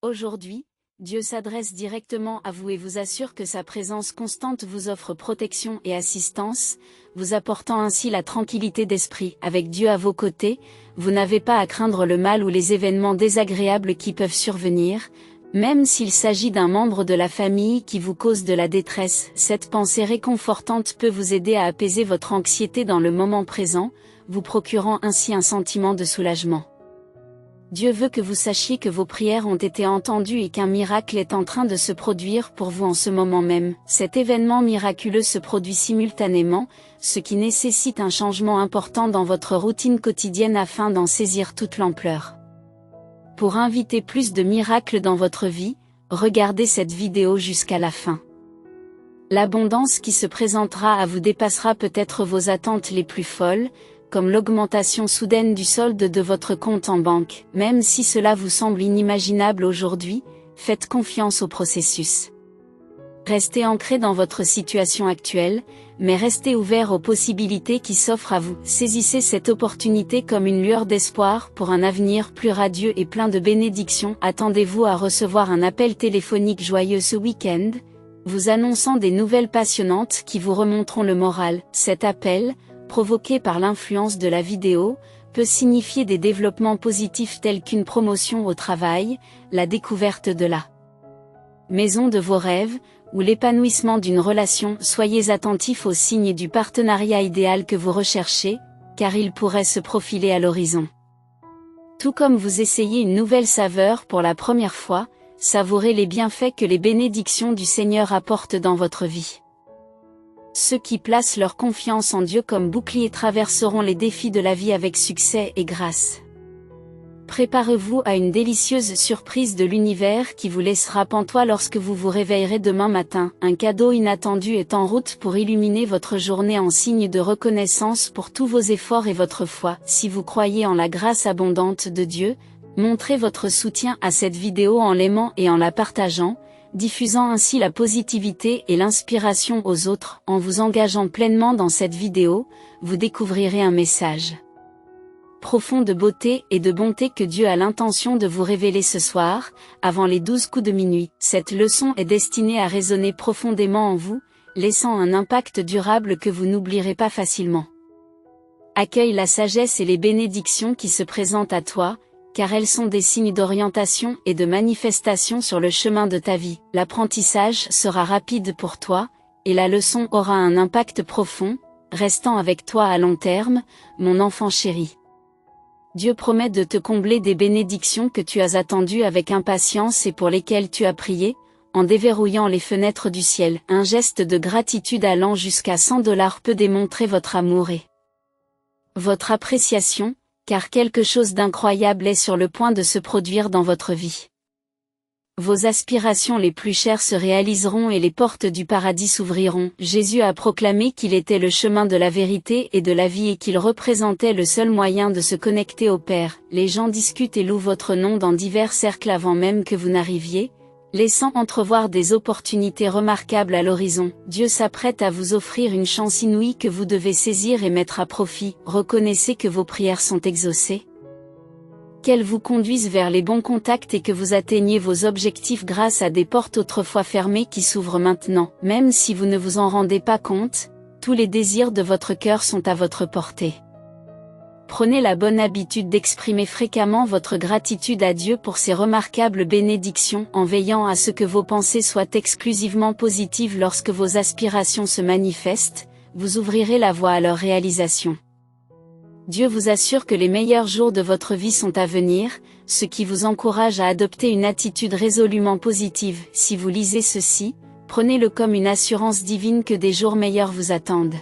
Aujourd'hui, Dieu s'adresse directement à vous et vous assure que sa présence constante vous offre protection et assistance, vous apportant ainsi la tranquillité d'esprit. Avec Dieu à vos côtés, vous n'avez pas à craindre le mal ou les événements désagréables qui peuvent survenir, même s'il s'agit d'un membre de la famille qui vous cause de la détresse. Cette pensée réconfortante peut vous aider à apaiser votre anxiété dans le moment présent, vous procurant ainsi un sentiment de soulagement. Dieu veut que vous sachiez que vos prières ont été entendues et qu'un miracle est en train de se produire pour vous en ce moment même. Cet événement miraculeux se produit simultanément, ce qui nécessite un changement important dans votre routine quotidienne afin d'en saisir toute l'ampleur. Pour inviter plus de miracles dans votre vie, regardez cette vidéo jusqu'à la fin. L'abondance qui se présentera à vous dépassera peut-être vos attentes les plus folles, comme l'augmentation soudaine du solde de votre compte en banque. Même si cela vous semble inimaginable aujourd'hui, faites confiance au processus. Restez ancré dans votre situation actuelle, mais restez ouvert aux possibilités qui s'offrent à vous. Saisissez cette opportunité comme une lueur d'espoir pour un avenir plus radieux et plein de bénédictions. Attendez-vous à recevoir un appel téléphonique joyeux ce week-end, vous annonçant des nouvelles passionnantes qui vous remonteront le moral. Cet appel, provoqué par l'influence de la vidéo, peut signifier des développements positifs tels qu'une promotion au travail, la découverte de la maison de vos rêves, ou l'épanouissement d'une relation. Soyez attentifs aux signes du partenariat idéal que vous recherchez, car il pourrait se profiler à l'horizon. Tout comme vous essayez une nouvelle saveur pour la première fois, savourez les bienfaits que les bénédictions du Seigneur apportent dans votre vie. Ceux qui placent leur confiance en Dieu comme bouclier traverseront les défis de la vie avec succès et grâce. Préparez-vous à une délicieuse surprise de l'univers qui vous laissera pantois lorsque vous vous réveillerez demain matin. Un cadeau inattendu est en route pour illuminer votre journée en signe de reconnaissance pour tous vos efforts et votre foi. Si vous croyez en la grâce abondante de Dieu, montrez votre soutien à cette vidéo en l'aimant et en la partageant, diffusant ainsi la positivité et l'inspiration aux autres. En vous engageant pleinement dans cette vidéo, vous découvrirez un message profond de beauté et de bonté que Dieu a l'intention de vous révéler ce soir, avant les 12 coups de minuit. Cette leçon est destinée à résonner profondément en vous, laissant un impact durable que vous n'oublierez pas facilement. Accueille la sagesse et les bénédictions qui se présentent à toi, car elles sont des signes d'orientation et de manifestation sur le chemin de ta vie. L'apprentissage sera rapide pour toi, et la leçon aura un impact profond, restant avec toi à long terme, mon enfant chéri. Dieu promet de te combler des bénédictions que tu as attendues avec impatience et pour lesquelles tu as prié, en déverrouillant les fenêtres du ciel. Un geste de gratitude allant jusqu'à $100 peut démontrer votre amour et votre appréciation, car quelque chose d'incroyable est sur le point de se produire dans votre vie. Vos aspirations les plus chères se réaliseront et les portes du paradis s'ouvriront. Jésus a proclamé qu'il était le chemin de la vérité et de la vie et qu'il représentait le seul moyen de se connecter au Père. Les gens discutent et louent votre nom dans divers cercles avant même que vous n'arriviez, laissant entrevoir des opportunités remarquables à l'horizon. Dieu s'apprête à vous offrir une chance inouïe que vous devez saisir et mettre à profit. Reconnaissez que vos prières sont exaucées, qu'elles vous conduisent vers les bons contacts et que vous atteignez vos objectifs grâce à des portes autrefois fermées qui s'ouvrent maintenant. Même si vous ne vous en rendez pas compte, tous les désirs de votre cœur sont à votre portée. Prenez la bonne habitude d'exprimer fréquemment votre gratitude à Dieu pour ses remarquables bénédictions en veillant à ce que vos pensées soient exclusivement positives. Lorsque vos aspirations se manifestent, vous ouvrirez la voie à leur réalisation. Dieu vous assure que les meilleurs jours de votre vie sont à venir, ce qui vous encourage à adopter une attitude résolument positive. Si vous lisez ceci, prenez-le comme une assurance divine que des jours meilleurs vous attendent.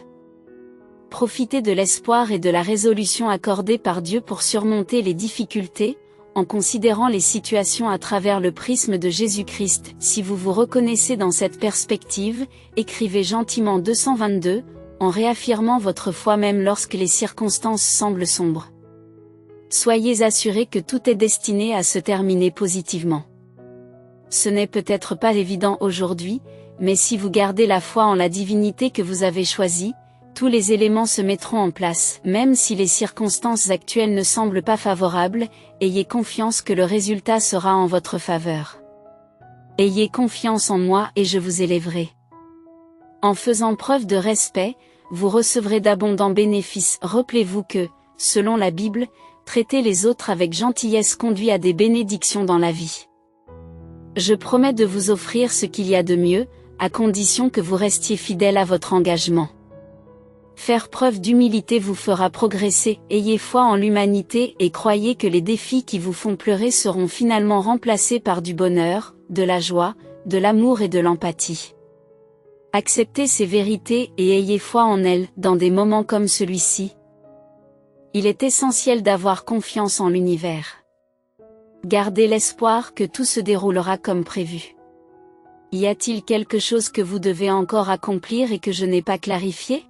Profitez de l'espoir et de la résolution accordée par Dieu pour surmonter les difficultés, en considérant les situations à travers le prisme de Jésus-Christ. Si vous vous reconnaissez dans cette perspective, écrivez gentiment 222, en réaffirmant votre foi même lorsque les circonstances semblent sombres. Soyez assurés que tout est destiné à se terminer positivement. Ce n'est peut-être pas évident aujourd'hui, mais si vous gardez la foi en la divinité que vous avez choisie, tous les éléments se mettront en place. Même si les circonstances actuelles ne semblent pas favorables, ayez confiance que le résultat sera en votre faveur. Ayez confiance en moi et je vous élèverai. En faisant preuve de respect, vous recevrez d'abondants bénéfices. Rappelez-vous que, selon la Bible, traiter les autres avec gentillesse conduit à des bénédictions dans la vie. Je promets de vous offrir ce qu'il y a de mieux, à condition que vous restiez fidèle à votre engagement. Faire preuve d'humilité vous fera progresser. Ayez foi en l'humanité et croyez que les défis qui vous font pleurer seront finalement remplacés par du bonheur, de la joie, de l'amour et de l'empathie. Acceptez ces vérités et ayez foi en elles, dans des moments comme celui-ci. Il est essentiel d'avoir confiance en l'univers. Gardez l'espoir que tout se déroulera comme prévu. Y a-t-il quelque chose que vous devez encore accomplir et que je n'ai pas clarifié ?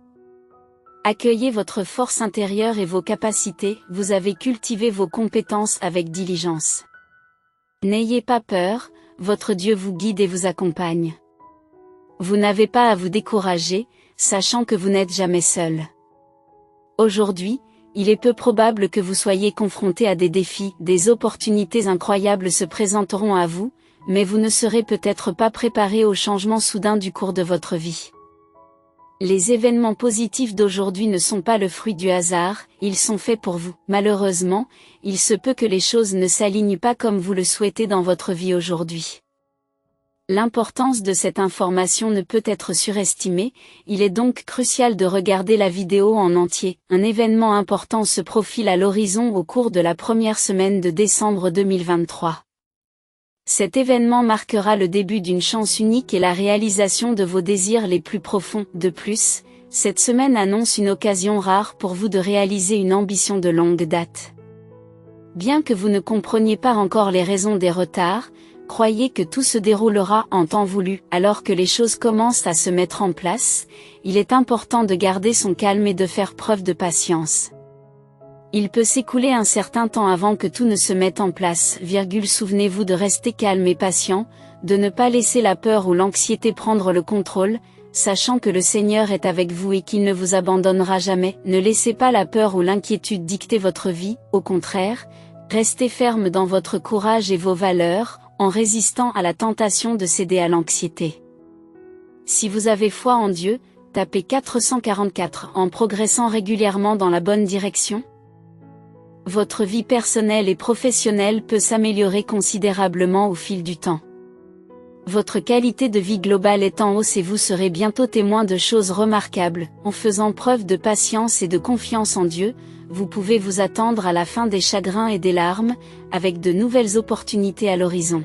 Accueillez votre force intérieure et vos capacités, vous avez cultivé vos compétences avec diligence. N'ayez pas peur, votre Dieu vous guide et vous accompagne. Vous n'avez pas à vous décourager, sachant que vous n'êtes jamais seul. Aujourd'hui, il est peu probable que vous soyez confronté à des défis, des opportunités incroyables se présenteront à vous, mais vous ne serez peut-être pas préparé au changement soudain du cours de votre vie. Les événements positifs d'aujourd'hui ne sont pas le fruit du hasard, ils sont faits pour vous. Malheureusement, il se peut que les choses ne s'alignent pas comme vous le souhaitez dans votre vie aujourd'hui. L'importance de cette information ne peut être surestimée, il est donc crucial de regarder la vidéo en entier. Un événement important se profile à l'horizon au cours de la première semaine de décembre 2023. Cet événement marquera le début d'une chance unique et la réalisation de vos désirs les plus profonds. De plus, cette semaine annonce une occasion rare pour vous de réaliser une ambition de longue date. Bien que vous ne compreniez pas encore les raisons des retards, croyez que tout se déroulera en temps voulu. Alors que les choses commencent à se mettre en place, il est important de garder son calme et de faire preuve de patience. Il peut s'écouler un certain temps avant que tout ne se mette en place. Souvenez-vous de rester calme et patient, de ne pas laisser la peur ou l'anxiété prendre le contrôle, sachant que le Seigneur est avec vous et qu'il ne vous abandonnera jamais. Ne laissez pas la peur ou l'inquiétude dicter votre vie, au contraire, restez ferme dans votre courage et vos valeurs, en résistant à la tentation de céder à l'anxiété. Si vous avez foi en Dieu, tapez 444 en progressant régulièrement dans la bonne direction. Votre vie personnelle et professionnelle peut s'améliorer considérablement au fil du temps. Votre qualité de vie globale est en hausse et vous serez bientôt témoin de choses remarquables. En faisant preuve de patience et de confiance en Dieu, vous pouvez vous attendre à la fin des chagrins et des larmes, avec de nouvelles opportunités à l'horizon.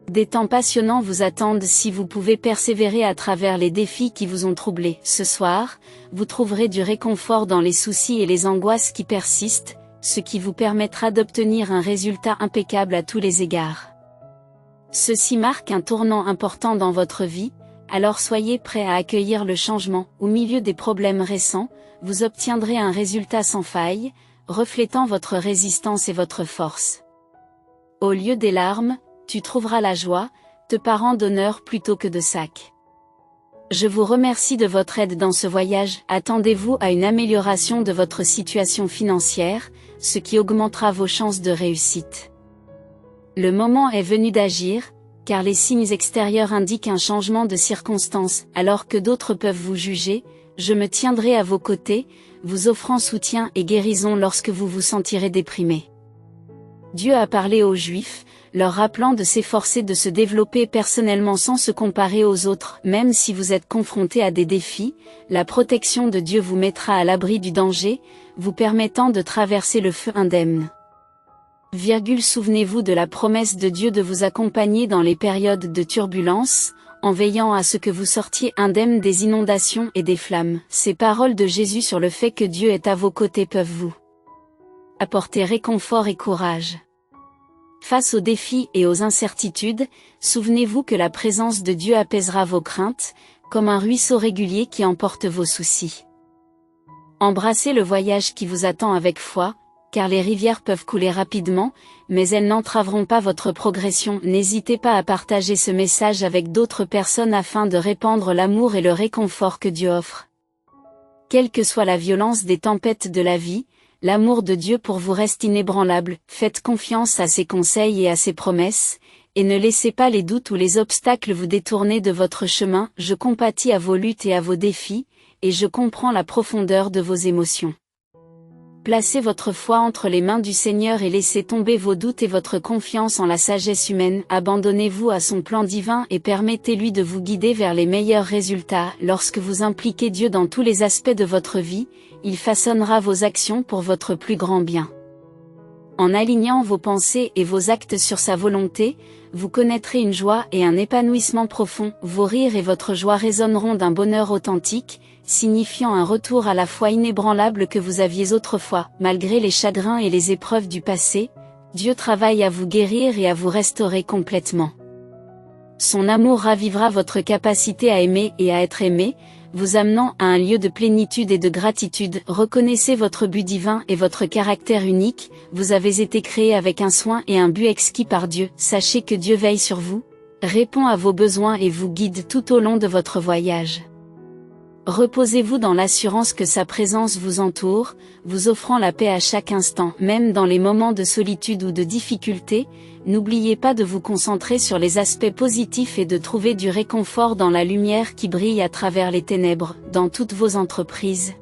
Des temps passionnants vous attendent si vous pouvez persévérer à travers les défis qui vous ont troublé. Ce soir, vous trouverez du réconfort dans les soucis et les angoisses qui persistent, ce qui vous permettra d'obtenir un résultat impeccable à tous les égards. Ceci marque un tournant important dans votre vie, alors soyez prêts à accueillir le changement. Au milieu des problèmes récents, vous obtiendrez un résultat sans faille, reflétant votre résistance et votre force. Au lieu des larmes, tu trouveras la joie, te parant d'honneur plutôt que de sac. Je vous remercie de votre aide dans ce voyage. Attendez-vous à une amélioration de votre situation financière, ce qui augmentera vos chances de réussite. Le moment est venu d'agir, car les signes extérieurs indiquent un changement de circonstances. Alors que d'autres peuvent vous juger, je me tiendrai à vos côtés, vous offrant soutien et guérison lorsque vous vous sentirez déprimé. Dieu a parlé aux Juifs, leur rappelant de s'efforcer de se développer personnellement sans se comparer aux autres. Même si vous êtes confronté à des défis, la protection de Dieu vous mettra à l'abri du danger, vous permettant de traverser le feu indemne. Souvenez-vous de la promesse de Dieu de vous accompagner dans les périodes de turbulence, en veillant à ce que vous sortiez indemne des inondations et des flammes. Ces paroles de Jésus sur le fait que Dieu est à vos côtés peuvent vous apporter réconfort et courage. Face aux défis et aux incertitudes, souvenez-vous que la présence de Dieu apaisera vos craintes, comme un ruisseau régulier qui emporte vos soucis. Embrassez le voyage qui vous attend avec foi, car les rivières peuvent couler rapidement, mais elles n'entraveront pas votre progression. N'hésitez pas à partager ce message avec d'autres personnes afin de répandre l'amour et le réconfort que Dieu offre. Quelle que soit la violence des tempêtes de la vie, l'amour de Dieu pour vous reste inébranlable, faites confiance à ses conseils et à ses promesses, et ne laissez pas les doutes ou les obstacles vous détourner de votre chemin. Je compatis à vos luttes et à vos défis, et je comprends la profondeur de vos émotions. Placez votre foi entre les mains du Seigneur et laissez tomber vos doutes et votre confiance en la sagesse humaine. Abandonnez-vous à son plan divin et permettez-lui de vous guider vers les meilleurs résultats. Lorsque vous impliquez Dieu dans tous les aspects de votre vie, il façonnera vos actions pour votre plus grand bien. En alignant vos pensées et vos actes sur sa volonté, vous connaîtrez une joie et un épanouissement profond. Vos rires et votre joie résonneront d'un bonheur authentique, signifiant un retour à la foi inébranlable que vous aviez autrefois. Malgré les chagrins et les épreuves du passé, Dieu travaille à vous guérir et à vous restaurer complètement. Son amour ravivera votre capacité à aimer et à être aimé, vous amenant à un lieu de plénitude et de gratitude. Reconnaissez votre but divin et votre caractère unique, vous avez été créé avec un soin et un but exquis par Dieu. Sachez que Dieu veille sur vous, répond à vos besoins et vous guide tout au long de votre voyage. Reposez-vous dans l'assurance que sa présence vous entoure, vous offrant la paix à chaque instant. Même dans les moments de solitude ou de difficulté, n'oubliez pas de vous concentrer sur les aspects positifs et de trouver du réconfort dans la lumière qui brille à travers les ténèbres. Dans toutes vos entreprises,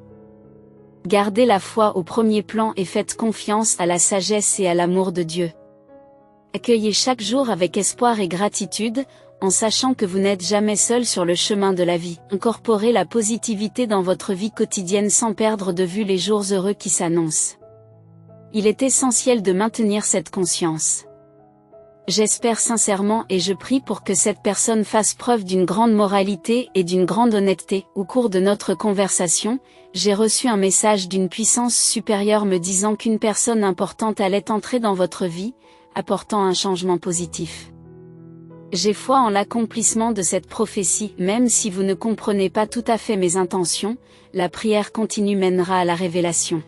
gardez la foi au premier plan et faites confiance à la sagesse et à l'amour de Dieu. Accueillez chaque jour avec espoir et gratitude, en sachant que vous n'êtes jamais seul sur le chemin de la vie. Incorporez la positivité dans votre vie quotidienne sans perdre de vue les jours heureux qui s'annoncent. Il est essentiel de maintenir cette conscience. J'espère sincèrement et je prie pour que cette personne fasse preuve d'une grande moralité et d'une grande honnêteté. Au cours de notre conversation, j'ai reçu un message d'une puissance supérieure me disant qu'une personne importante allait entrer dans votre vie, apportant un changement positif. J'ai foi en l'accomplissement de cette prophétie. Même si vous ne comprenez pas tout à fait mes intentions, la prière continue mènera à la révélation.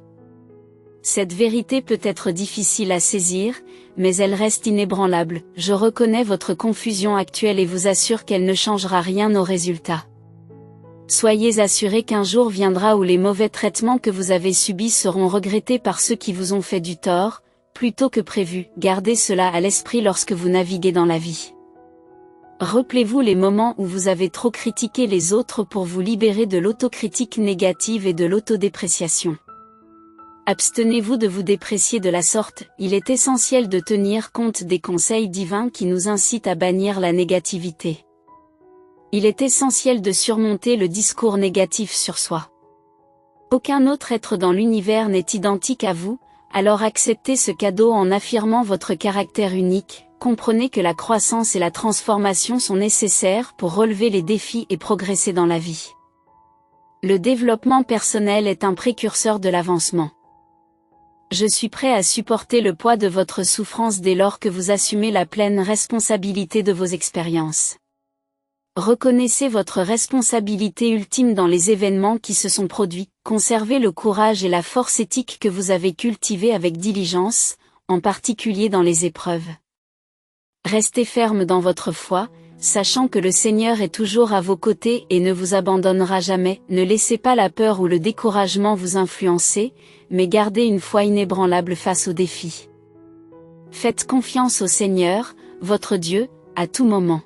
Cette vérité peut être difficile à saisir, mais elle reste inébranlable. Je reconnais votre confusion actuelle et vous assure qu'elle ne changera rien aux résultats. Soyez assurés qu'un jour viendra où les mauvais traitements que vous avez subis seront regrettés par ceux qui vous ont fait du tort, plutôt que prévu. Gardez cela à l'esprit lorsque vous naviguez dans la vie. Rappelez-vous les moments où vous avez trop critiqué les autres pour vous libérer de l'autocritique négative et de l'autodépréciation. Abstenez-vous de vous déprécier de la sorte. Il est essentiel de tenir compte des conseils divins qui nous incitent à bannir la négativité. Il est essentiel de surmonter le discours négatif sur soi. Aucun autre être dans l'univers n'est identique à vous, alors acceptez ce cadeau en affirmant votre caractère unique. Comprenez que la croissance et la transformation sont nécessaires pour relever les défis et progresser dans la vie. Le développement personnel est un précurseur de l'avancement. Je suis prêt à supporter le poids de votre souffrance dès lors que vous assumez la pleine responsabilité de vos expériences. Reconnaissez votre responsabilité ultime dans les événements qui se sont produits, conservez le courage et la force éthique que vous avez cultivés avec diligence, en particulier dans les épreuves. Restez ferme dans votre foi, sachant que le Seigneur est toujours à vos côtés et ne vous abandonnera jamais. Ne laissez pas la peur ou le découragement vous influencer, mais gardez une foi inébranlable face aux défis. Faites confiance au Seigneur, votre Dieu, à tout moment.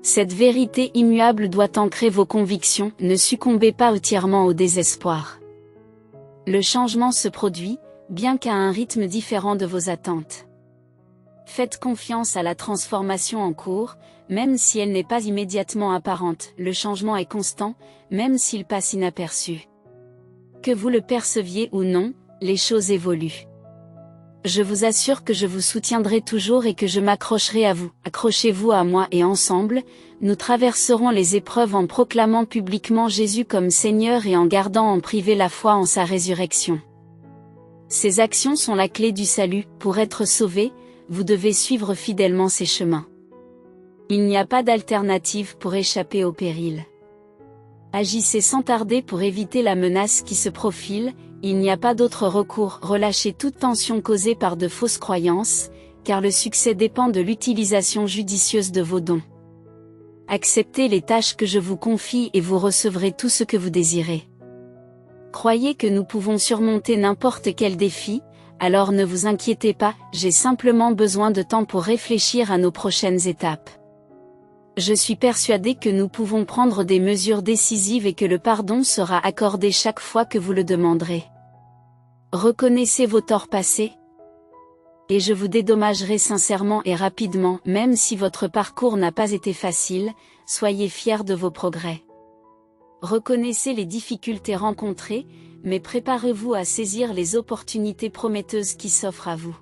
Cette vérité immuable doit ancrer vos convictions. Ne succombez pas entièrement au désespoir. Le changement se produit, bien qu'à un rythme différent de vos attentes. Faites confiance à la transformation en cours, même si elle n'est pas immédiatement apparente. Le changement est constant, même s'il passe inaperçu. Que vous le perceviez ou non, les choses évoluent. Je vous assure que je vous soutiendrai toujours et que je m'accrocherai à vous. Accrochez-vous à moi et ensemble, nous traverserons les épreuves en proclamant publiquement Jésus comme Seigneur et en gardant en privé la foi en sa résurrection. Ces actions sont la clé du salut. Pour être sauvé, vous devez suivre fidèlement ces chemins. Il n'y a pas d'alternative pour échapper au péril. Agissez sans tarder pour éviter la menace qui se profile, il n'y a pas d'autre recours. Relâchez toute tension causée par de fausses croyances, car le succès dépend de l'utilisation judicieuse de vos dons. Acceptez les tâches que je vous confie et vous recevrez tout ce que vous désirez. Croyez que nous pouvons surmonter n'importe quel défi, alors ne vous inquiétez pas, j'ai simplement besoin de temps pour réfléchir à nos prochaines étapes. Je suis persuadé que nous pouvons prendre des mesures décisives et que le pardon sera accordé chaque fois que vous le demanderez. Reconnaissez vos torts passés, et je vous dédommagerai sincèrement et rapidement, même si votre parcours n'a pas été facile, soyez fiers de vos progrès. Reconnaissez les difficultés rencontrées, mais préparez-vous à saisir les opportunités prometteuses qui s'offrent à vous.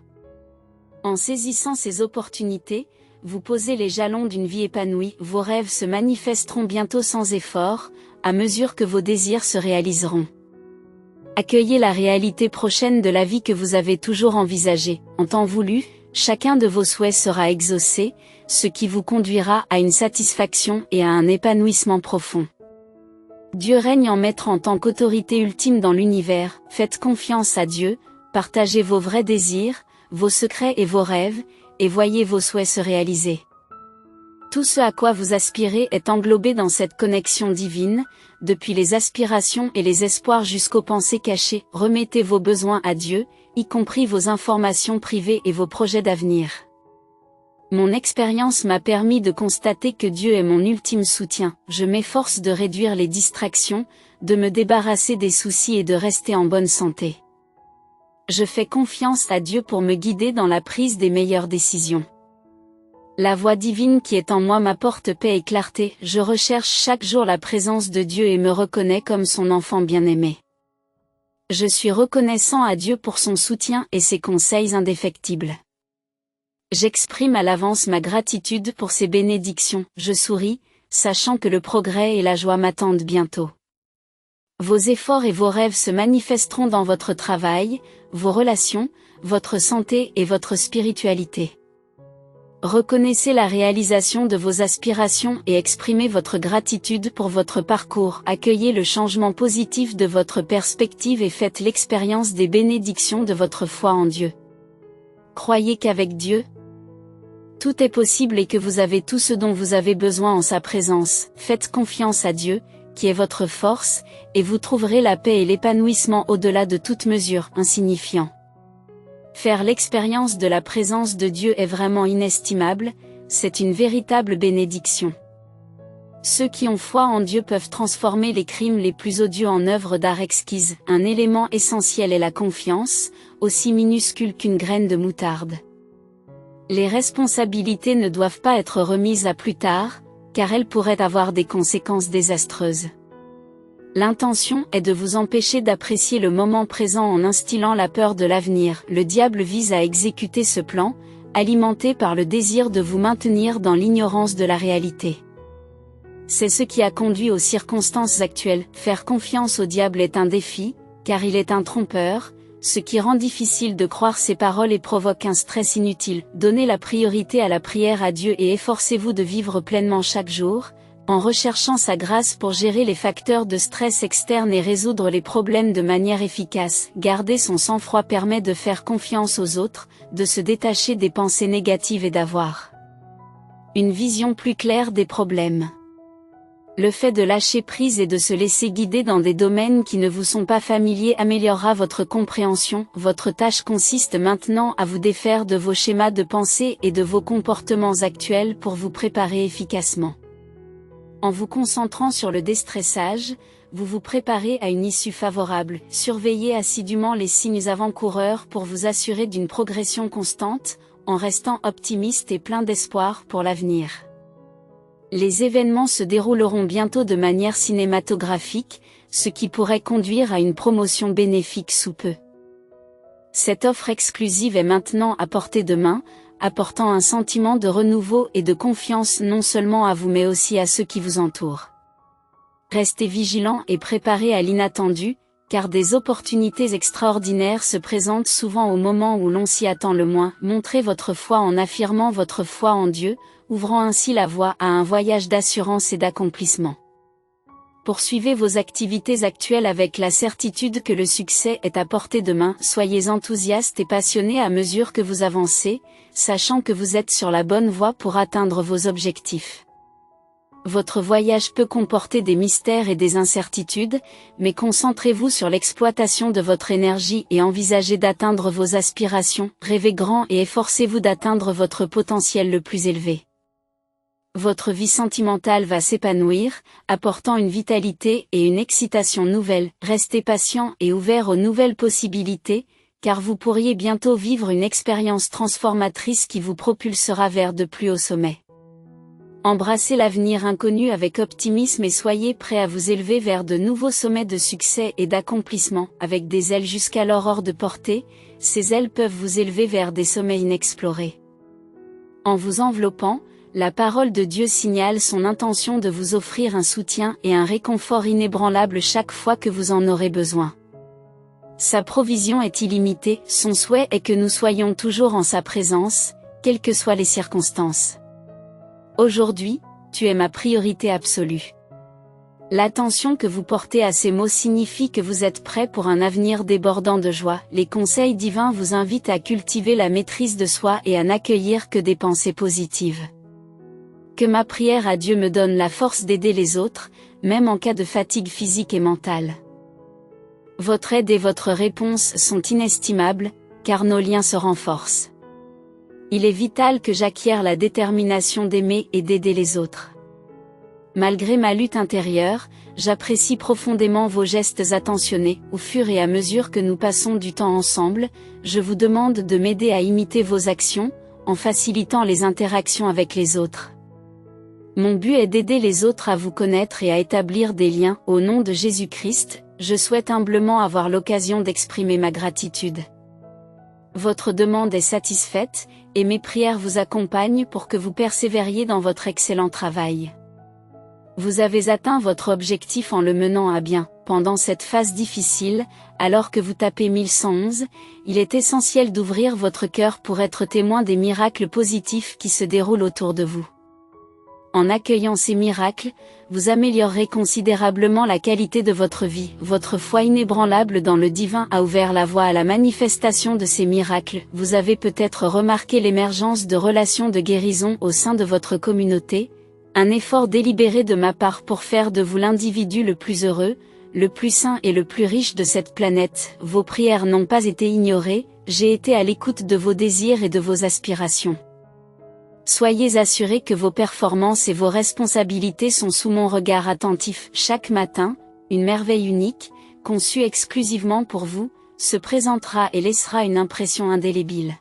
En saisissant ces opportunités, vous posez les jalons d'une vie épanouie, vos rêves se manifesteront bientôt sans effort, à mesure que vos désirs se réaliseront. Accueillez la réalité prochaine de la vie que vous avez toujours envisagée. En temps voulu, chacun de vos souhaits sera exaucé, ce qui vous conduira à une satisfaction et à un épanouissement profond. Dieu règne en maître en tant qu'autorité ultime dans l'univers, faites confiance à Dieu, partagez vos vrais désirs, vos secrets et vos rêves, et voyez vos souhaits se réaliser. Tout ce à quoi vous aspirez est englobé dans cette connexion divine, depuis les aspirations et les espoirs jusqu'aux pensées cachées. Remettez vos besoins à Dieu, y compris vos informations privées et vos projets d'avenir. Mon expérience m'a permis de constater que Dieu est mon ultime soutien. Je m'efforce de réduire les distractions, de me débarrasser des soucis et de rester en bonne santé. Je fais confiance à Dieu pour me guider dans la prise des meilleures décisions. La voix divine qui est en moi m'apporte paix et clarté, je recherche chaque jour la présence de Dieu et me reconnais comme son enfant bien-aimé. Je suis reconnaissant à Dieu pour son soutien et ses conseils indéfectibles. J'exprime à l'avance ma gratitude pour ses bénédictions, je souris, sachant que le progrès et la joie m'attendent bientôt. Vos efforts et vos rêves se manifesteront dans votre travail, vos relations, votre santé et votre spiritualité. Reconnaissez la réalisation de vos aspirations et exprimez votre gratitude pour votre parcours. Accueillez le changement positif de votre perspective et faites l'expérience des bénédictions de votre foi en Dieu. Croyez qu'avec Dieu, tout est possible et que vous avez tout ce dont vous avez besoin en sa présence. Faites confiance à Dieu, qui est votre force, et vous trouverez la paix et l'épanouissement au-delà de toute mesure insignifiant. Faire l'expérience de la présence de Dieu est vraiment inestimable, c'est une véritable bénédiction. Ceux qui ont foi en Dieu peuvent transformer les crimes les plus odieux en œuvres d'art exquises. Un élément essentiel est la confiance, aussi minuscule qu'une graine de moutarde. Les responsabilités ne doivent pas être remises à plus tard, car elles pourraient avoir des conséquences désastreuses. L'intention est de vous empêcher d'apprécier le moment présent en instillant la peur de l'avenir. Le diable vise à exécuter ce plan, alimenté par le désir de vous maintenir dans l'ignorance de la réalité. C'est ce qui a conduit aux circonstances actuelles. Faire confiance au diable est un défi, car il est un trompeur, ce qui rend difficile de croire ses paroles et provoque un stress inutile. Donnez la priorité à la prière à Dieu et efforcez-vous de vivre pleinement chaque jour, en recherchant sa grâce pour gérer les facteurs de stress externes et résoudre les problèmes de manière efficace. Garder son sang-froid permet de faire confiance aux autres, de se détacher des pensées négatives et d'avoir une vision plus claire des problèmes. Le fait de lâcher prise et de se laisser guider dans des domaines qui ne vous sont pas familiers améliorera votre compréhension. Votre tâche consiste maintenant à vous défaire de vos schémas de pensée et de vos comportements actuels pour vous préparer efficacement. En vous concentrant sur le déstressage, vous vous préparez à une issue favorable. Surveillez assidûment les signes avant-coureurs pour vous assurer d'une progression constante, en restant optimiste et plein d'espoir pour l'avenir. Les événements se dérouleront bientôt de manière cinématographique, ce qui pourrait conduire à une promotion bénéfique sous peu. Cette offre exclusive est maintenant à portée de main, apportant un sentiment de renouveau et de confiance non seulement à vous mais aussi à ceux qui vous entourent. Restez vigilants et préparés à l'inattendu, car des opportunités extraordinaires se présentent souvent au moment où l'on s'y attend le moins. Montrez votre foi en affirmant votre foi en Dieu, ouvrant ainsi la voie à un voyage d'assurance et d'accomplissement. Poursuivez vos activités actuelles avec la certitude que le succès est à portée de main. Soyez enthousiastes et passionnés à mesure que vous avancez, sachant que vous êtes sur la bonne voie pour atteindre vos objectifs. Votre voyage peut comporter des mystères et des incertitudes, mais concentrez-vous sur l'exploitation de votre énergie et envisagez d'atteindre vos aspirations, rêvez grand et efforcez-vous d'atteindre votre potentiel le plus élevé. Votre vie sentimentale va s'épanouir, apportant une vitalité et une excitation nouvelles. Restez patient et ouvert aux nouvelles possibilités, car vous pourriez bientôt vivre une expérience transformatrice qui vous propulsera vers de plus hauts sommets. Embrassez l'avenir inconnu avec optimisme et soyez prêt à vous élever vers de nouveaux sommets de succès et d'accomplissement. Avec des ailes jusqu'alors hors de portée, ces ailes peuvent vous élever vers des sommets inexplorés. En vous enveloppant, la parole de Dieu signale son intention de vous offrir un soutien et un réconfort inébranlable chaque fois que vous en aurez besoin. Sa provision est illimitée, son souhait est que nous soyons toujours en sa présence, quelles que soient les circonstances. Aujourd'hui, tu es ma priorité absolue. L'attention que vous portez à ces mots signifie que vous êtes prêt pour un avenir débordant de joie. Les conseils divins vous invitent à cultiver la maîtrise de soi et à n'accueillir que des pensées positives. Que ma prière à Dieu me donne la force d'aider les autres, même en cas de fatigue physique et mentale. Votre aide et votre réponse sont inestimables, car nos liens se renforcent. Il est vital que j'acquière la détermination d'aimer et d'aider les autres. Malgré ma lutte intérieure, j'apprécie profondément vos gestes attentionnés. Au fur et à mesure que nous passons du temps ensemble, je vous demande de m'aider à imiter vos actions, en facilitant les interactions avec les autres. Mon but est d'aider les autres à vous connaître et à établir des liens. Au nom de Jésus-Christ, je souhaite humblement avoir l'occasion d'exprimer ma gratitude. Votre demande est satisfaite, et mes prières vous accompagnent pour que vous persévériez dans votre excellent travail. Vous avez atteint votre objectif en le menant à bien. Pendant cette phase difficile, alors que vous tapez 1111, il est essentiel d'ouvrir votre cœur pour être témoin des miracles positifs qui se déroulent autour de vous. En accueillant ces miracles, vous améliorerez considérablement la qualité de votre vie. Votre foi inébranlable dans le divin a ouvert la voie à la manifestation de ces miracles. Vous avez peut-être remarqué l'émergence de relations de guérison au sein de votre communauté, un effort délibéré de ma part pour faire de vous l'individu le plus heureux, le plus sain et le plus riche de cette planète. Vos prières n'ont pas été ignorées, j'ai été à l'écoute de vos désirs et de vos aspirations. Soyez assurés que vos performances et vos responsabilités sont sous mon regard attentif. Chaque matin, une merveille unique, conçue exclusivement pour vous, se présentera et laissera une impression indélébile.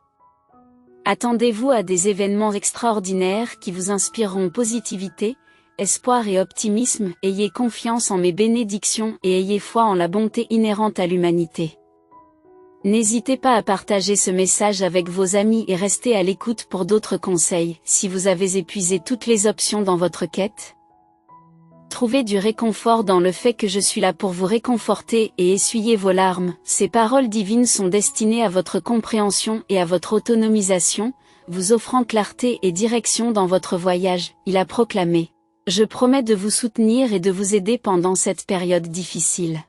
Attendez-vous à des événements extraordinaires qui vous inspireront positivité, espoir et optimisme. Ayez confiance en mes bénédictions et ayez foi en la bonté inhérente à l'humanité. N'hésitez pas à partager ce message avec vos amis et restez à l'écoute pour d'autres conseils. Si vous avez épuisé toutes les options dans votre quête, trouvez du réconfort dans le fait que je suis là pour vous réconforter et essuyer vos larmes. Ces paroles divines sont destinées à votre compréhension et à votre autonomisation, vous offrant clarté et direction dans votre voyage. Il a proclamé: je promets de vous soutenir et de vous aider pendant cette période difficile.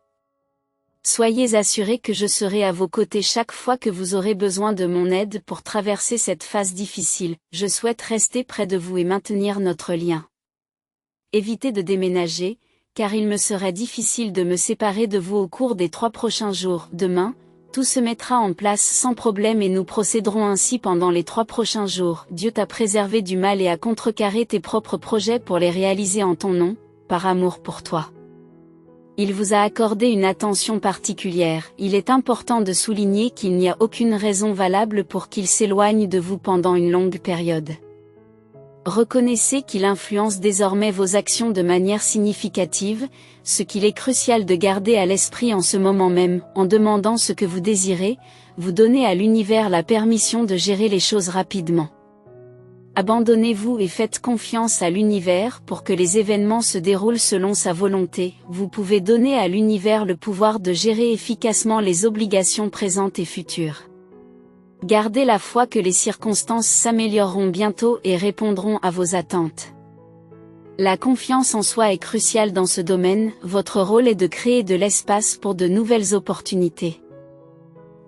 Soyez assurés que je serai à vos côtés chaque fois que vous aurez besoin de mon aide pour traverser cette phase difficile. Je souhaite rester près de vous et maintenir notre lien. Évitez de déménager, car il me serait difficile de me séparer de vous au cours des 3 prochains jours. Demain, tout se mettra en place sans problème et nous procéderons ainsi pendant les 3 prochains jours. Dieu t'a préservé du mal et a contrecarré tes propres projets pour les réaliser en ton nom, par amour pour toi. Il vous a accordé une attention particulière. Il est important de souligner qu'il n'y a aucune raison valable pour qu'il s'éloigne de vous pendant une longue période. Reconnaissez qu'il influence désormais vos actions de manière significative, ce qu'il est crucial de garder à l'esprit en ce moment même. En demandant ce que vous désirez, vous donnez à l'univers la permission de gérer les choses rapidement. Abandonnez-vous et faites confiance à l'univers pour que les événements se déroulent selon sa volonté. Vous pouvez donner à l'univers le pouvoir de gérer efficacement les obligations présentes et futures. Gardez la foi que les circonstances s'amélioreront bientôt et répondront à vos attentes. La confiance en soi est cruciale dans ce domaine. Votre rôle est de créer de l'espace pour de nouvelles opportunités.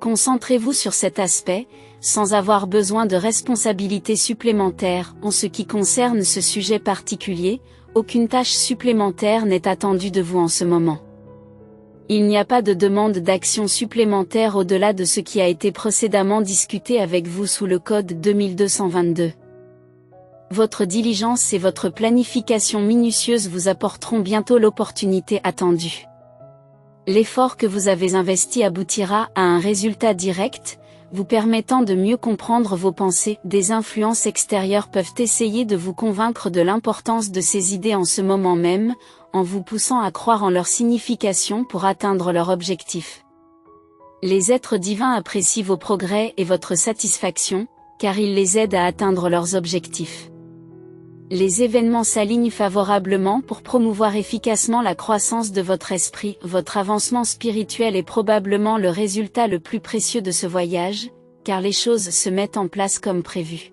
Concentrez-vous sur cet aspect, sans avoir besoin de responsabilités supplémentaires. En ce qui concerne ce sujet particulier, aucune tâche supplémentaire n'est attendue de vous en ce moment. Il n'y a pas de demande d'action supplémentaire au-delà de ce qui a été précédemment discuté avec vous sous le code 2222. Votre diligence et votre planification minutieuse vous apporteront bientôt l'opportunité attendue. L'effort que vous avez investi aboutira à un résultat direct, vous permettant de mieux comprendre vos pensées. Des influences extérieures peuvent essayer de vous convaincre de l'importance de ces idées en ce moment même, en vous poussant à croire en leur signification pour atteindre leur objectif. Les êtres divins apprécient vos progrès et votre satisfaction, car ils les aident à atteindre leurs objectifs. Les événements s'alignent favorablement pour promouvoir efficacement la croissance de votre esprit. Votre avancement spirituel est probablement le résultat le plus précieux de ce voyage, car les choses se mettent en place comme prévu.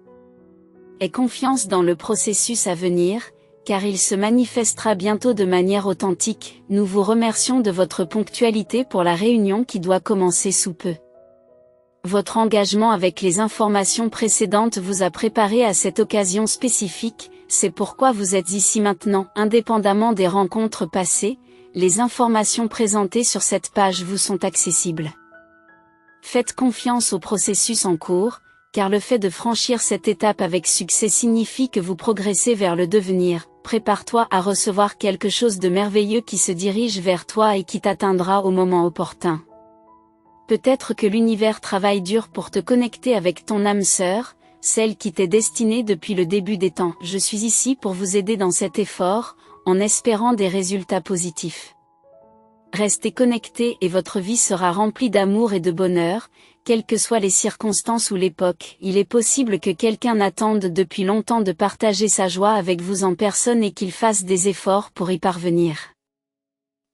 Aie confiance dans le processus à venir, car il se manifestera bientôt de manière authentique. Nous vous remercions de votre ponctualité pour la réunion qui doit commencer sous peu. Votre engagement avec les informations précédentes vous a préparé à cette occasion spécifique, c'est pourquoi vous êtes ici maintenant. Indépendamment des rencontres passées, les informations présentées sur cette page vous sont accessibles. Faites confiance au processus en cours, car le fait de franchir cette étape avec succès signifie que vous progressez vers le devenir. Prépare-toi à recevoir quelque chose de merveilleux qui se dirige vers toi et qui t'atteindra au moment opportun. Peut-être que l'univers travaille dur pour te connecter avec ton âme sœur, celle qui t'est destinée depuis le début des temps. Je suis ici pour vous aider dans cet effort, en espérant des résultats positifs. Restez connectés et votre vie sera remplie d'amour et de bonheur, quelles que soient les circonstances ou l'époque. Il est possible que quelqu'un attende depuis longtemps de partager sa joie avec vous en personne et qu'il fasse des efforts pour y parvenir.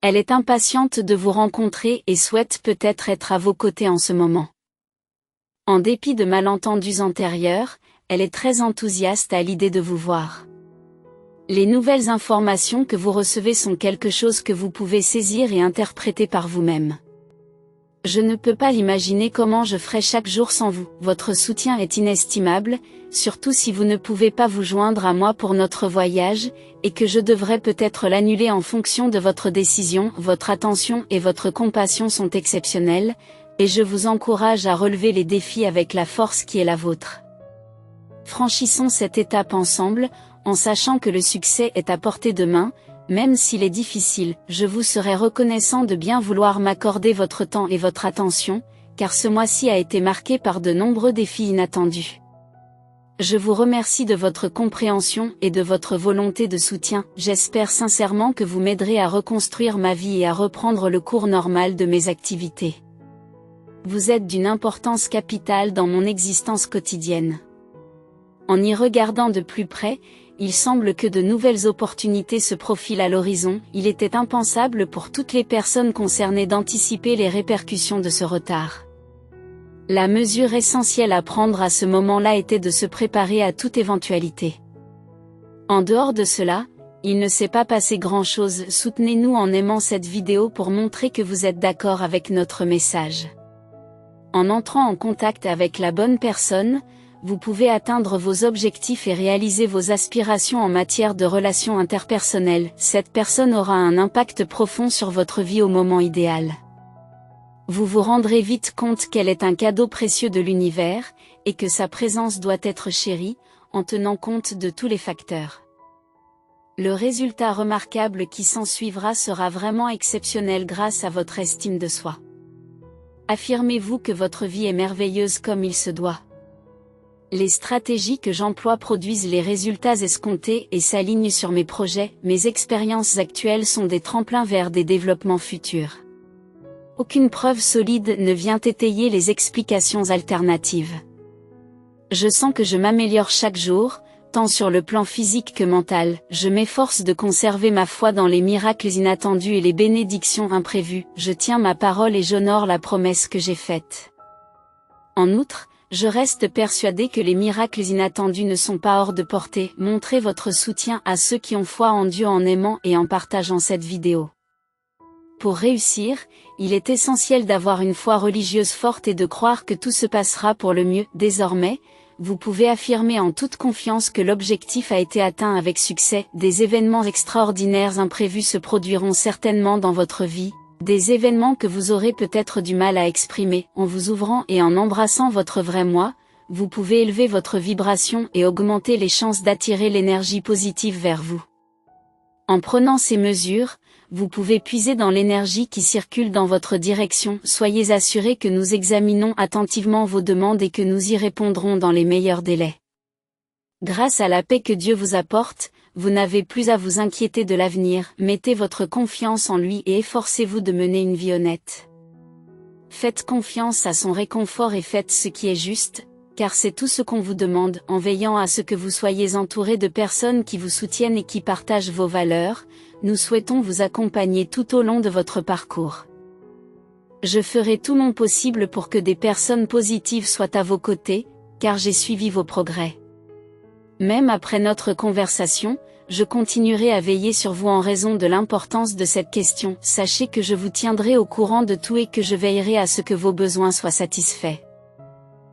Elle est impatiente de vous rencontrer et souhaite peut-être être à vos côtés en ce moment. En dépit de malentendus antérieurs, elle est très enthousiaste à l'idée de vous voir. Les nouvelles informations que vous recevez sont quelque chose que vous pouvez saisir et interpréter par vous-même. Je ne peux pas l'imaginer comment je ferai chaque jour sans vous. Votre soutien est inestimable, surtout si vous ne pouvez pas vous joindre à moi pour notre voyage, et que je devrais peut-être l'annuler en fonction de votre décision. Votre attention et votre compassion sont exceptionnelles, et je vous encourage à relever les défis avec la force qui est la vôtre. Franchissons cette étape ensemble, en sachant que le succès est à portée de main, même s'il est difficile. Je vous serai reconnaissant de bien vouloir m'accorder votre temps et votre attention, car ce mois-ci a été marqué par de nombreux défis inattendus. Je vous remercie de votre compréhension et de votre volonté de soutien. J'espère sincèrement que vous m'aiderez à reconstruire ma vie et à reprendre le cours normal de mes activités. Vous êtes d'une importance capitale dans mon existence quotidienne. En y regardant de plus près, il semble que de nouvelles opportunités se profilent à l'horizon. Il était impensable pour toutes les personnes concernées d'anticiper les répercussions de ce retard. La mesure essentielle à prendre à ce moment-là était de se préparer à toute éventualité. En dehors de cela, il ne s'est pas passé grand-chose. Soutenez-nous en aimant cette vidéo pour montrer que vous êtes d'accord avec notre message. En entrant en contact avec la bonne personne, vous pouvez atteindre vos objectifs et réaliser vos aspirations en matière de relations interpersonnelles. Cette personne aura un impact profond sur votre vie au moment idéal. Vous vous rendrez vite compte qu'elle est un cadeau précieux de l'univers, et que sa présence doit être chérie, en tenant compte de tous les facteurs. Le résultat remarquable qui s'ensuivra sera vraiment exceptionnel grâce à votre estime de soi. Affirmez-vous que votre vie est merveilleuse comme il se doit. Les stratégies que j'emploie produisent les résultats escomptés et s'alignent sur mes projets. Mes expériences actuelles sont des tremplins vers des développements futurs. Aucune preuve solide ne vient étayer les explications alternatives. Je sens que je m'améliore chaque jour, tant sur le plan physique que mental. Je m'efforce de conserver ma foi dans les miracles inattendus et les bénédictions imprévues. Je tiens ma parole et j'honore la promesse que j'ai faite. En outre, je reste persuadé que les miracles inattendus ne sont pas hors de portée. Montrez votre soutien à ceux qui ont foi en Dieu en aimant et en partageant cette vidéo. Pour réussir, il est essentiel d'avoir une foi religieuse forte et de croire que tout se passera pour le mieux. Désormais, vous pouvez affirmer en toute confiance que l'objectif a été atteint avec succès. Des événements extraordinaires imprévus se produiront certainement dans votre vie, des événements que vous aurez peut-être du mal à exprimer. En vous ouvrant et en embrassant votre vrai moi, vous pouvez élever votre vibration et augmenter les chances d'attirer l'énergie positive vers vous. En prenant ces mesures, vous pouvez puiser dans l'énergie qui circule dans votre direction. Soyez assurés que nous examinons attentivement vos demandes et que nous y répondrons dans les meilleurs délais. Grâce à la paix que Dieu vous apporte, vous n'avez plus à vous inquiéter de l'avenir. Mettez votre confiance en lui et efforcez-vous de mener une vie honnête. Faites confiance à son réconfort et faites ce qui est juste, car c'est tout ce qu'on vous demande, en veillant à ce que vous soyez entouré de personnes qui vous soutiennent et qui partagent vos valeurs. Nous souhaitons vous accompagner tout au long de votre parcours. Je ferai tout mon possible pour que des personnes positives soient à vos côtés, car j'ai suivi vos progrès. Même après notre conversation, je continuerai à veiller sur vous en raison de l'importance de cette question. Sachez que je vous tiendrai au courant de tout et que je veillerai à ce que vos besoins soient satisfaits.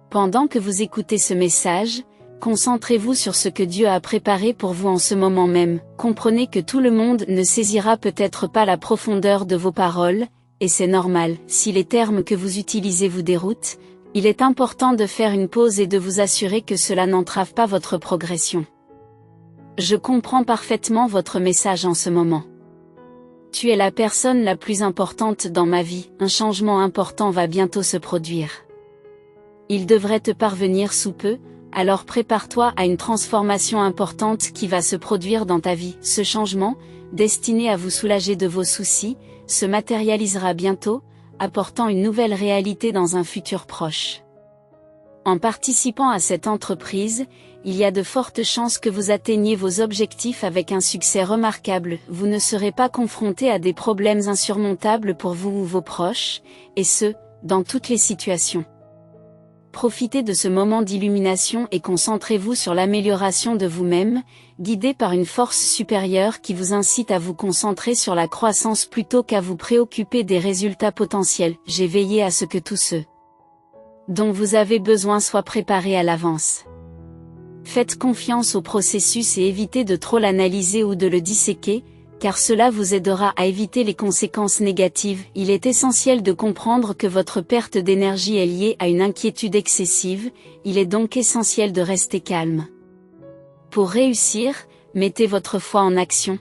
Pendant que vous écoutez ce message, concentrez-vous sur ce que Dieu a préparé pour vous en ce moment même. Comprenez que tout le monde ne saisira peut-être pas la profondeur de vos paroles, et c'est normal. Si les termes que vous utilisez vous déroutent, il est important de faire une pause et de vous assurer que cela n'entrave pas votre progression. Je comprends parfaitement votre message en ce moment. Tu es la personne la plus importante dans ma vie, un changement important va bientôt se produire. Il devrait te parvenir sous peu, alors prépare-toi à une transformation importante qui va se produire dans ta vie. Ce changement, destiné à vous soulager de vos soucis, se matérialisera bientôt, apportant une nouvelle réalité dans un futur proche. En participant à cette entreprise, il y a de fortes chances que vous atteigniez vos objectifs avec un succès remarquable. Vous ne serez pas confronté à des problèmes insurmontables pour vous ou vos proches, et ce, dans toutes les situations. Profitez de ce moment d'illumination et concentrez-vous sur l'amélioration de vous-même, guidé par une force supérieure qui vous incite à vous concentrer sur la croissance plutôt qu'à vous préoccuper des résultats potentiels. J'ai veillé à ce que tous ceux dont vous avez besoin soient préparés à l'avance. Faites confiance au processus et évitez de trop l'analyser ou de le disséquer, car cela vous aidera à éviter les conséquences négatives. Il est essentiel de comprendre que votre perte d'énergie est liée à une inquiétude excessive, il est donc essentiel de rester calme. Pour réussir, mettez votre foi en action.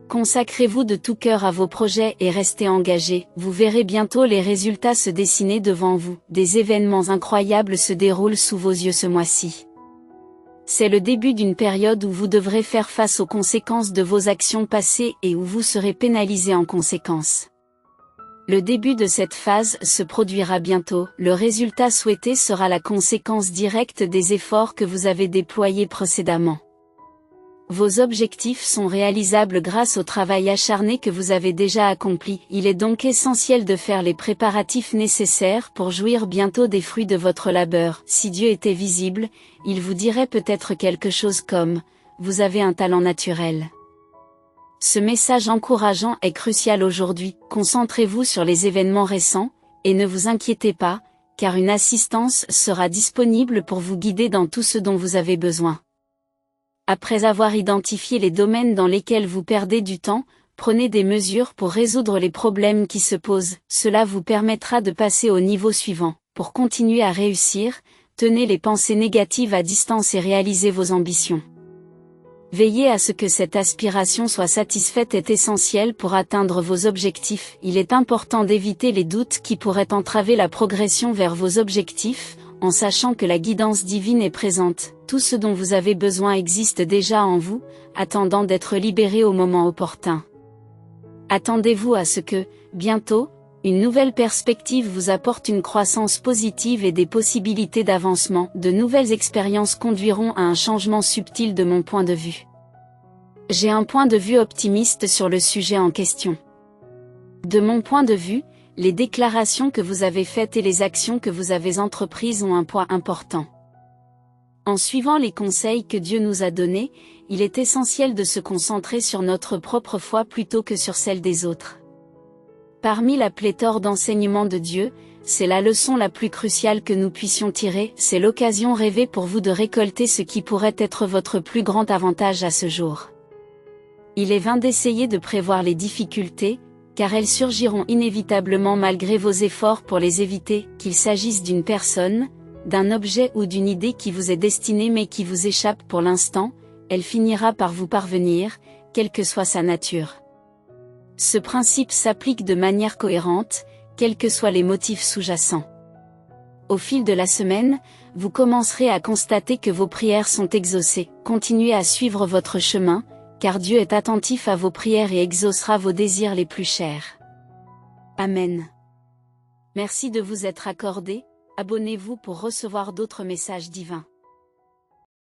Consacrez-vous de tout cœur à vos projets et restez engagés. Vous verrez bientôt les résultats se dessiner devant vous. Des événements incroyables se déroulent sous vos yeux ce mois-ci. C'est le début d'une période où vous devrez faire face aux conséquences de vos actions passées et où vous serez pénalisé en conséquence. Le début de cette phase se produira bientôt. Le résultat souhaité sera la conséquence directe des efforts que vous avez déployés précédemment. Vos objectifs sont réalisables grâce au travail acharné que vous avez déjà accompli. Il est donc essentiel de faire les préparatifs nécessaires pour jouir bientôt des fruits de votre labeur. Si Dieu était visible, il vous dirait peut-être quelque chose comme « Vous avez un talent naturel ». Ce message encourageant est crucial aujourd'hui. Concentrez-vous sur les événements récents, et ne vous inquiétez pas, car une assistance sera disponible pour vous guider dans tout ce dont vous avez besoin. Après avoir identifié les domaines dans lesquels vous perdez du temps, prenez des mesures pour résoudre les problèmes qui se posent. Cela vous permettra de passer au niveau suivant. Pour continuer à réussir, tenez les pensées négatives à distance et réalisez vos ambitions. Veiller à ce que cette aspiration soit satisfaite est essentiel pour atteindre vos objectifs. Il est important d'éviter les doutes qui pourraient entraver la progression vers vos objectifs, en sachant que la guidance divine est présente. Tout ce dont vous avez besoin existe déjà en vous, attendant d'être libéré au moment opportun. Attendez-vous à ce que, bientôt, une nouvelle perspective vous apporte une croissance positive et des possibilités d'avancement. De nouvelles expériences conduiront à un changement subtil de mon point de vue. J'ai un point de vue optimiste sur le sujet en question. De mon point de vue, les déclarations que vous avez faites et les actions que vous avez entreprises ont un poids important. En suivant les conseils que Dieu nous a donnés, il est essentiel de se concentrer sur notre propre foi plutôt que sur celle des autres. Parmi la pléthore d'enseignements de Dieu, c'est la leçon la plus cruciale que nous puissions tirer, c'est l'occasion rêvée pour vous de récolter ce qui pourrait être votre plus grand avantage à ce jour. Il est vain d'essayer de prévoir les difficultés, car elles surgiront inévitablement malgré vos efforts pour les éviter, qu'il s'agisse d'une personne, d'un objet ou d'une idée qui vous est destinée mais qui vous échappe pour l'instant, elle finira par vous parvenir, quelle que soit sa nature. Ce principe s'applique de manière cohérente, quels que soient les motifs sous-jacents. Au fil de la semaine, vous commencerez à constater que vos prières sont exaucées. Continuez à suivre votre chemin, car Dieu est attentif à vos prières et exaucera vos désirs les plus chers. Amen. Merci de vous être accordé, abonnez-vous pour recevoir d'autres messages divins.